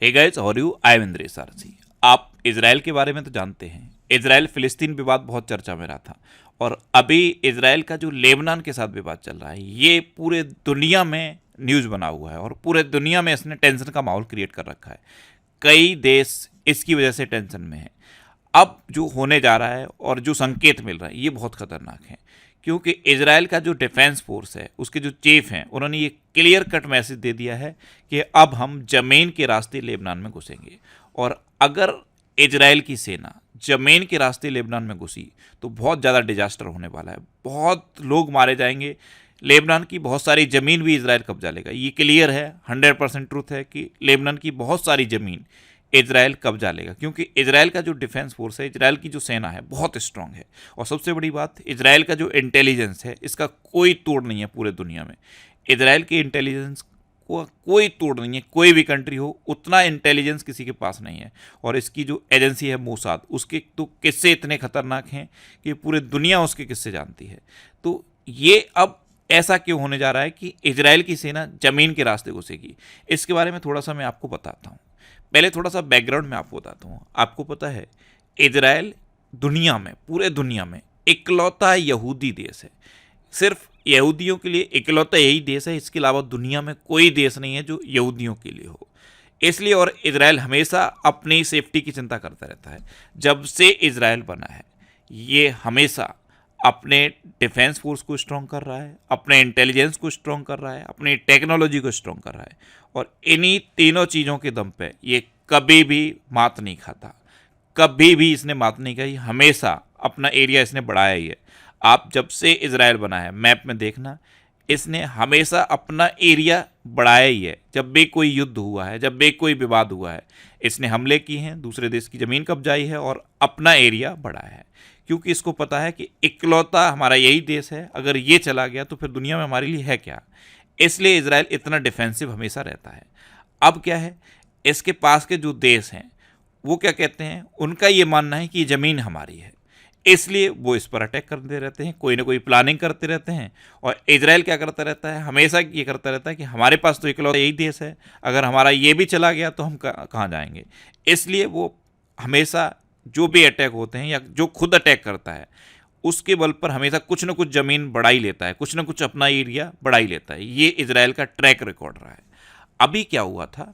Hey guys, how are you? I am Indresh RC. आप Israel के बारे में तो जानते हैं। इजराइल फिलिस्तीन विवाद बहुत चर्चा में रहा था, और अभी इजराइल का जो लेबनान के साथ विवाद चल रहा है, ये पूरे दुनिया में न्यूज़ बना हुआ है और पूरे दुनिया में इसने टेंशन का माहौल क्रिएट कर रखा है। कई देश इसकी वजह से टेंशन में है। अब जो होने जा रहा है और जो संकेत मिल रहा है, ये बहुत खतरनाक है, क्योंकि इजराइल का जो डिफेंस फोर्स है, उसके जो चीफ हैं, उन्होंने ये क्लियर कट मैसेज दे दिया है कि अब हम ज़मीन के रास्ते लेबनान में घुसेंगे। और अगर इजराइल की सेना ज़मीन के रास्ते लेबनान में घुसी तो बहुत ज़्यादा डिजास्टर होने वाला है, बहुत लोग मारे जाएंगे। लेबनान की बहुत सारी ज़मीन भी इजराइल कब्जा लेगा, ये क्लियर है, 100% ट्रूथ है कि लेबनान की बहुत सारी ज़मीन इजराइल कब्जा लेगा, क्योंकि इजराइल का जो डिफेंस फोर्स है, इजराइल की जो सेना है, बहुत स्ट्रांग है। और सबसे बड़ी बात, इजराइल का जो इंटेलिजेंस है, इसका कोई तोड़ नहीं है पूरे दुनिया में। इजराइल के इंटेलिजेंस को कोई तोड़ नहीं है, कोई भी कंट्री हो उतना इंटेलिजेंस किसी के पास नहीं है। और इसकी जो एजेंसी है मोसाद, उसके तो किस्से इतने खतरनाक हैं कि पूरे दुनिया उसके किस्से जानती है। तो ये अब ऐसा क्यों होने जा रहा है कि इजराइल की सेना ज़मीन के रास्ते घुसेगी? इसके बारे में थोड़ा सा मैं आपको बताता हूँ। पहले थोड़ा सा बैकग्राउंड में आपको बताता हूँ। आपको पता है, इजराइल दुनिया में, पूरे दुनिया में इकलौता यहूदी देश है। सिर्फ यहूदियों के लिए इकलौता यही देश है, इसके अलावा दुनिया में कोई देश नहीं है जो यहूदियों के लिए हो। इसलिए और इजराइल हमेशा अपनी सेफ्टी की चिंता करता रहता है। जब से इजराइल बना है, ये हमेशा अपने डिफेंस फोर्स को स्ट्रॉन्ग कर रहा है, अपने इंटेलिजेंस को स्ट्रॉन्ग कर रहा है, अपनी टेक्नोलॉजी को स्ट्रॉन्ग कर रहा है। और इन्हीं तीनों चीज़ों के दम पे ये कभी भी मात नहीं खाता, कभी भी इसने मात नहीं खाई, हमेशा अपना एरिया इसने बढ़ाया ही है। आप जब से इजराइल बना है, मैप में देखना, इसने हमेशा अपना एरिया बढ़ाया ही है। जब भी कोई युद्ध हुआ है, जब भी कोई विवाद हुआ है, इसने हमले किए हैं, दूसरे देश की ज़मीन कब्जाई है और अपना एरिया बढ़ाया है, क्योंकि इसको पता है कि इकलौता हमारा यही देश है, अगर ये चला गया तो फिर दुनिया में हमारे लिए है क्या। इसलिए इजराइल इतना डिफेंसिव हमेशा रहता है। अब क्या है, इसके पास के जो देश हैं, वो क्या कहते हैं, उनका ये मानना है कि ये ज़मीन हमारी है, इसलिए वो इस पर अटैक करते रहते हैं, कोई ना कोई प्लानिंग करते रहते हैं। और इजराइल क्या करता रहता है, हमेशा ये करता रहता है कि हमारे पास तो इकलौता यही देश है, अगर हमारा ये भी चला गया तो हम कहाँ जाएंगे। इसलिए वो हमेशा जो भी अटैक होते हैं या जो खुद अटैक करता है, उसके बल पर हमेशा कुछ ना कुछ ज़मीन बढ़ा ही लेता है, कुछ ना कुछ अपना एरिया बढ़ा ही लेता है। ये इजराइल का ट्रैक रिकॉर्ड रहा है। अभी क्या हुआ था,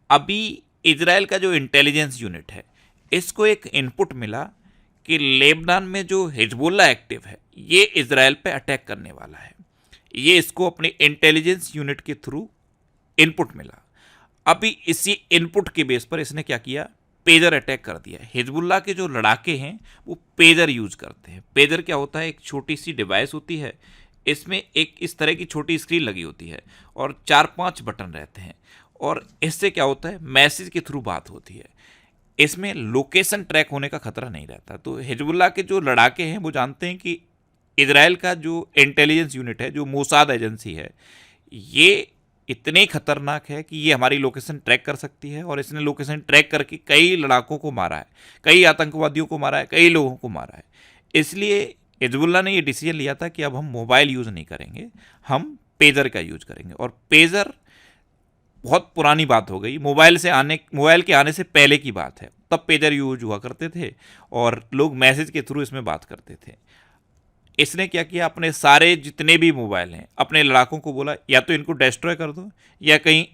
अभी इजराइल का जो इंटेलिजेंस यूनिट है, इसको एक इनपुट मिला कि लेबनान में जो हिजबुल्लाह एक्टिव है, ये इजराइल पे अटैक करने वाला है। ये इसको अपने इंटेलिजेंस यूनिट के थ्रू इनपुट मिला। अभी इसी इनपुट के बेस पर इसने क्या किया, पेजर अटैक कर दिया। हिजबुल्लाह के जो लड़ाके हैं वो पेजर यूज करते हैं। पेजर क्या होता है, एक छोटी सी डिवाइस होती है, इसमें एक इस तरह की छोटी स्क्रीन लगी होती है और 4-5 बटन रहते हैं, और इससे क्या होता है, मैसेज के थ्रू बात होती है। इसमें लोकेशन ट्रैक होने का खतरा नहीं रहता। तो हिजबुल्लाह के जो लड़ाके हैं वो जानते हैं कि इजराइल का जो इंटेलिजेंस यूनिट है, जो मोसाद एजेंसी है, ये इतने खतरनाक है कि ये हमारी लोकेशन ट्रैक कर सकती है। और इसने लोकेशन ट्रैक करके कई लड़ाकों को मारा है, कई आतंकवादियों को मारा है, कई लोगों को मारा है। इसलिए हिजबुल्लाह ने ये डिसीजन लिया था कि अब हम मोबाइल यूज़ नहीं करेंगे, हम पेजर का यूज करेंगे। और पेजर बहुत पुरानी बात हो गई, मोबाइल के आने से पहले की बात है, तब पेजर यूज हुआ करते थे और लोग मैसेज के थ्रू इसमें बात करते थे। इसने क्या किया, अपने सारे जितने भी मोबाइल हैं, अपने लड़ाकों को बोला या तो इनको डिस्ट्रॉय कर दो या कहीं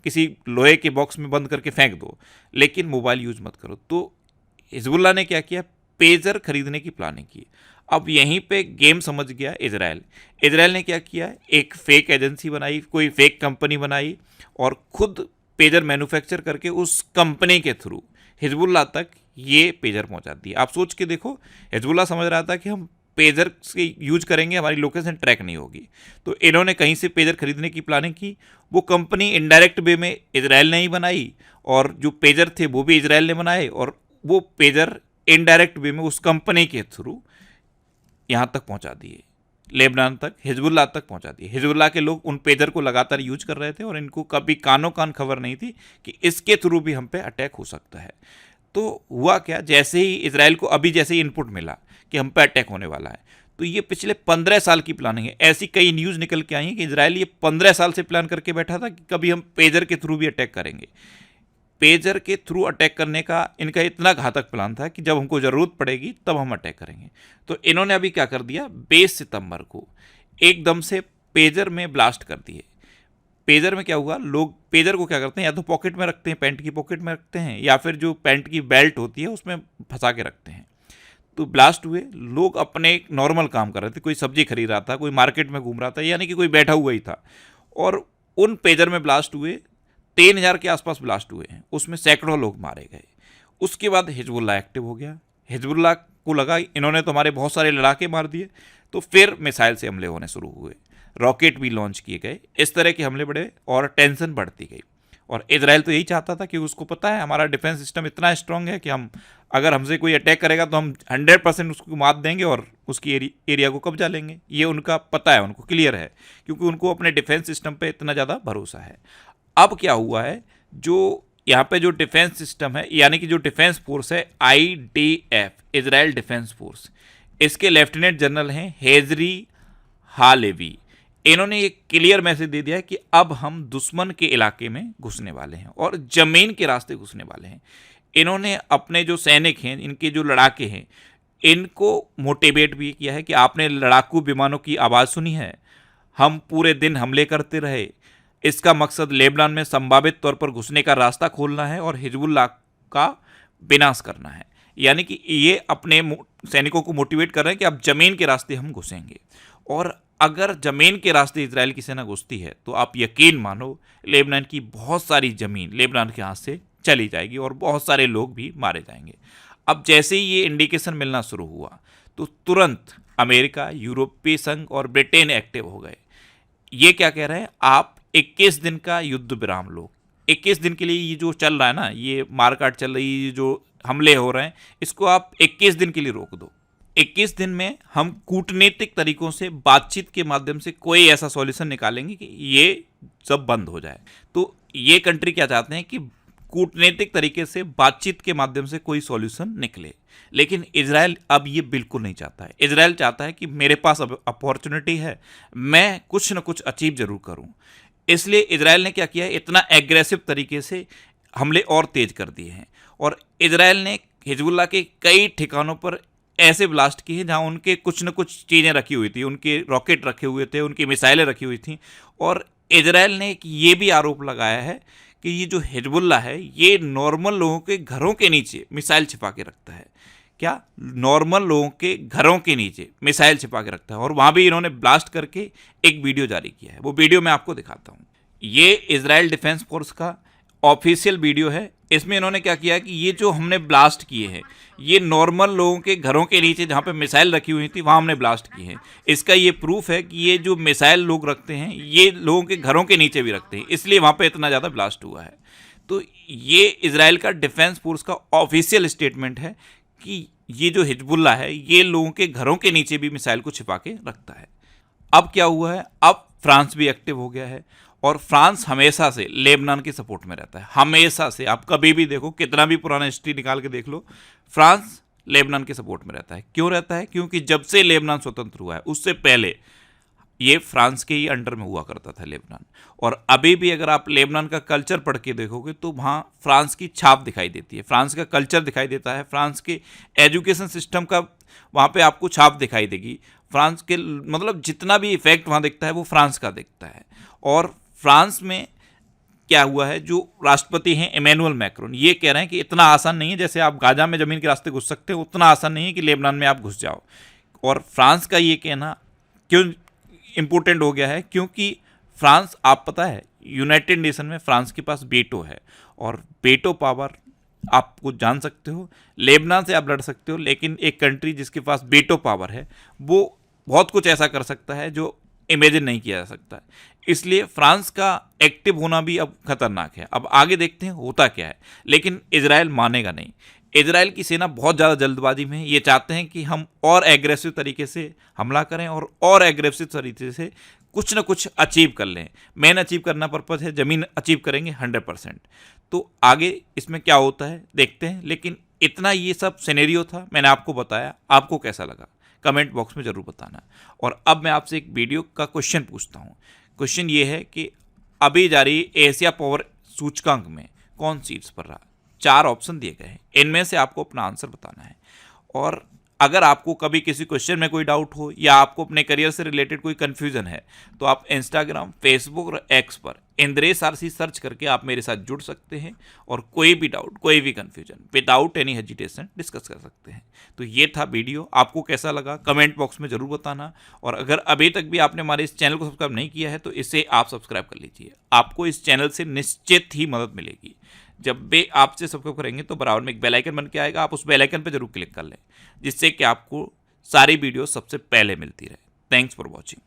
किसी लोहे के बॉक्स में बंद करके फेंक दो, लेकिन मोबाइल यूज मत करो। तो हिजबुल्लाह ने क्या किया, पेजर खरीदने की प्लानिंग की। अब यहीं पे गेम समझ गया इजराइल। इजराइल ने क्या किया, एक फेक एजेंसी बनाई, कोई फेक कंपनी बनाई और खुद पेजर मैन्युफैक्चर करके उस कंपनी के थ्रू हिजबुल्लाह तक ये पेजर पहुंचा दिया। आप सोच के देखो, हिजबुल्लाह समझ रहा था कि हम पेजर से यूज करेंगे, हमारी लोकेशन ट्रैक नहीं होगी, तो इन्होंने कहीं से पेजर खरीदने की प्लानिंग की। वो कंपनी इनडायरेक्ट वे में इजराइल ने ही बनाई, और जो पेजर थे वो भी इजराइल ने बनाए, और वो पेजर इनडायरेक्ट वे में उस कंपनी के थ्रू यहाँ तक पहुँचा दिए, लेबनान तक, हिजबुल्लाह तक पहुँचा दिए। हिजबुल्लाह के लोग उन पेजर को लगातार यूज कर रहे थे और इनको कभी कानों कान खबर नहीं थी कि इसके थ्रू भी हम पे अटैक हो सकता है। तो हुआ क्या, जैसे ही इजराइल को अभी जैसे ही इनपुट मिला कि हम पे अटैक होने वाला है, तो ये पिछले 15 साल की प्लानिंग है। ऐसी कई न्यूज़ निकल के आई हैं कि इजराइल ये 15 साल से प्लान करके बैठा था कि कभी हम पेजर के थ्रू भी अटैक करेंगे। पेजर के थ्रू अटैक करने का इनका इतना घातक प्लान था कि जब हमको ज़रूरत पड़ेगी तब हम अटैक करेंगे। तो इन्होंने अभी क्या कर दिया, 20 सितंबर को एकदम से पेजर में ब्लास्ट कर दिए। पेजर में क्या हुआ, लोग पेजर को क्या करते हैं, या तो पॉकेट में रखते हैं, पैंट की पॉकेट में रखते हैं, या फिर जो पैंट की बेल्ट होती है उसमें फंसा के रखते हैं। तो ब्लास्ट हुए, लोग अपने नॉर्मल काम कर रहे थे, कोई सब्जी खरीद रहा था, कोई मार्केट में घूम रहा था, यानी कि कोई बैठा हुआ ही था, और उन पेजर में ब्लास्ट हुए। 3000 के आसपास ब्लास्ट हुए हैं, उसमें सैकड़ों लोग मारे गए। उसके बाद हिजबुल्लाह एक्टिव हो गया। हिजबुल्लाह को लगा इन्होंने तो हमारे बहुत सारे लड़ाके मार दिए, तो फिर मिसाइल से हमले होने शुरू हुए, रॉकेट भी लॉन्च किए गए, इस तरह के हमले बढ़े और टेंशन बढ़ती गई। और इजराइल तो यही चाहता था कि उसको पता है हमारा डिफेंस सिस्टम इतना स्ट्रांग है कि हम अगर हमसे कोई अटैक करेगा तो हम 100% उसको मात देंगे और उसकी एरिया को कब्जा लेंगे। ये उनका पता है, उनको क्लियर है, क्योंकि उनको अपने डिफेंस सिस्टम पे इतना ज़्यादा भरोसा है। अब क्या हुआ है, जो यहाँ पे जो डिफेंस सिस्टम है, यानी कि जो डिफेंस फोर्स है IDF, इजराइल डिफेंस फोर्स, इसके लेफ्टिनेंट जनरल हैं हेजरी हालेवी। इन्होंने एक क्लियर मैसेज दे दिया है कि अब हम दुश्मन के इलाके में घुसने वाले हैं और ज़मीन के रास्ते घुसने वाले हैं। इन्होंने अपने जो सैनिक हैं, इनके जो लड़ाके हैं, इनको मोटिवेट भी किया है कि आपने लड़ाकू विमानों की आवाज़ सुनी है, हम पूरे दिन हमले करते रहे, इसका मकसद लेबनान में संभावित तौर पर घुसने का रास्ता खोलना है और हिजबुल्लाह का विनाश करना है। यानी कि ये अपने सैनिकों को मोटिवेट कर रहे हैं कि अब ज़मीन के रास्ते हम घुसेंगे, और अगर ज़मीन के रास्ते इजराइल की सेना घुसती है तो आप यकीन मानो लेबनान की बहुत सारी ज़मीन लेबनान के हाथ से चली जाएगी और बहुत सारे लोग भी मारे जाएंगे। अब जैसे ही ये इंडिकेशन मिलना शुरू हुआ तो तुरंत अमेरिका, यूरोपीय संघ और ब्रिटेन एक्टिव हो गए। ये क्या कह रहे हैं, आप 21 दिन का युद्ध विराम लो। 21 दिन के लिए ये जो चल रहा है ना, ये मारकाट चल रही है, जो हमले हो रहे हैं, इसको आप 21 दिन के लिए रोक दो। 21 दिन में हम कूटनीतिक तरीकों से, बातचीत के माध्यम से कोई ऐसा सॉल्यूशन निकालेंगे कि ये सब बंद हो जाए। तो ये कंट्री क्या चाहते हैं कि कूटनीतिक तरीके से, बातचीत के माध्यम से कोई सॉल्यूशन निकले, लेकिन इजराइल अब ये बिल्कुल नहीं चाहता है। इजराइल चाहता है कि मेरे पास अब अपॉर्चुनिटी है, मैं कुछ न कुछ अचीव जरूर करूं। इसलिए इजराइल ने क्या किया है, इतना एग्रेसिव तरीके से हमले और तेज कर दिए हैं, और इजराइल ने हिजबुल्लाह के कई ठिकानों पर ऐसे ब्लास्ट किए हैं जहां उनके कुछ न कुछ चीज़ें रखी हुई थी, उनके रॉकेट रखे हुए थे, उनकी मिसाइलें रखी हुई थी। और इजराइल ने ये भी आरोप लगाया है कि ये जो हिजबुल्लाह है ये नॉर्मल लोगों के घरों के नीचे मिसाइल छिपा के रखता है। क्या, नॉर्मल लोगों के घरों के नीचे मिसाइल छिपा के रखता है, और वहाँ भी इन्होंने ब्लास्ट करके एक वीडियो जारी किया है। वो वीडियो मैं आपको दिखाता हूँ। ये इजराइल डिफेंस फोर्स का ऑफिशियल वीडियो है। इसमें इन्होंने क्या किया कि ये जो हमने ब्लास्ट किए हैं, ये नॉर्मल लोगों के घरों के नीचे जहाँ पे मिसाइल रखी हुई थी वहाँ हमने ब्लास्ट किए हैं। इसका ये प्रूफ है कि ये जो मिसाइल लोग रखते हैं ये लोगों के घरों के नीचे भी रखते हैं, इसलिए वहाँ पे इतना ज़्यादा ब्लास्ट हुआ है। तो ये इजराइल का डिफेंस फोर्स का ऑफिशियल स्टेटमेंट है कि ये जो हिजबुल्लाह है ये लोगों के घरों के नीचे भी मिसाइल को छिपा के रखता है। अब क्या हुआ है, अब फ्रांस भी एक्टिव हो गया है, और फ्रांस हमेशा से लेबनान के सपोर्ट में रहता है, हमेशा से। आप कभी भी देखो, कितना भी पुराना हिस्ट्री निकाल के देख लो, फ्रांस लेबनान के सपोर्ट में रहता है। क्यों रहता है? क्योंकि जब से लेबनान स्वतंत्र हुआ है उससे पहले ये फ्रांस के ही अंडर में हुआ करता था लेबनान। और अभी भी अगर आप लेबनान का कल्चर पढ़ के देखोगे तो वहाँ फ्रांस की छाप दिखाई देती है, फ्रांस का कल्चर दिखाई देता है, फ्रांस के एजुकेशन सिस्टम का वहाँ पे आपको छाप दिखाई देगी। फ्रांस के मतलब जितना भी इफेक्ट वहाँ दिखता है वो फ्रांस का दिखता है। और फ्रांस में क्या हुआ है, जो राष्ट्रपति हैं इमैनुअल मैक्रोन, ये कह रहे हैं कि इतना आसान नहीं है जैसे आप गाजा में ज़मीन के रास्ते घुस सकते हो, उतना आसान नहीं है कि लेबनान में आप घुस जाओ। और फ्रांस का ये कहना क्यों इम्पोर्टेंट हो गया है, क्योंकि फ्रांस, आप पता है, यूनाइटेड नेशन में फ्रांस के पास वेटो है, और वेटो पावर आप कुछ जान सकते हो, लेबनान से आप लड़ सकते हो, लेकिन एक कंट्री जिसके पास वेटो पावर है वो बहुत कुछ ऐसा कर सकता है जो इमेजिन नहीं किया जा सकता है। इसलिए फ्रांस का एक्टिव होना भी अब खतरनाक है। अब आगे देखते हैं होता क्या है, लेकिन इजराइल मानेगा नहीं। इजराइल की सेना बहुत ज़्यादा जल्दबाजी में है, ये चाहते हैं कि हम और एग्रेसिव तरीके से हमला करें और एग्रेसिव तरीके से कुछ ना कुछ अचीव कर लें। मेन अचीव करना पर्पज़ है, ज़मीन अचीव करेंगे 100%। तो आगे इसमें क्या होता है देखते हैं, लेकिन इतना ये सब सिनेरियो था, मैंने आपको बताया। आपको कैसा लगा कमेंट बॉक्स में ज़रूर बताना। और अब मैं आपसे एक वीडियो का क्वेश्चन पूछता हूँ। क्वेश्चन ये है कि अभी जारी एशिया पावर सूचकांक में कौन सीट्स पर रहा। 4 ऑप्शन दिए गए हैं, इनमें से आपको अपना आंसर बताना है। और अगर आपको कभी किसी क्वेश्चन में कोई डाउट हो या आपको अपने करियर से रिलेटेड कोई कंफ्यूजन है तो आप इंस्टाग्राम, फेसबुक और एक्स पर इंद्रेश आरसी सर्च करके आप मेरे साथ जुड़ सकते हैं और कोई भी डाउट, कोई भी confusion without any hesitation discuss कर सकते हैं। तो ये था वीडियो, आपको कैसा लगा कमेंट बॉक्स में ज़रूर बताना। और अगर अभी तक भी आपने हमारे इस चैनल को सब्सक्राइब नहीं किया है तो इसे आप सब्सक्राइब कर लीजिए, आपको इस चैनल से निश्चित ही मदद मिलेगी। जब भी आपसे सब्सक्राइब करेंगे तो बराबर में एक बेल आइकन बन के आएगा, आप उस बेल आइकन पर जरूर क्लिक कर लें जिससे कि आपको सारी वीडियो सबसे पहले मिलती रहे। Thanks for watching.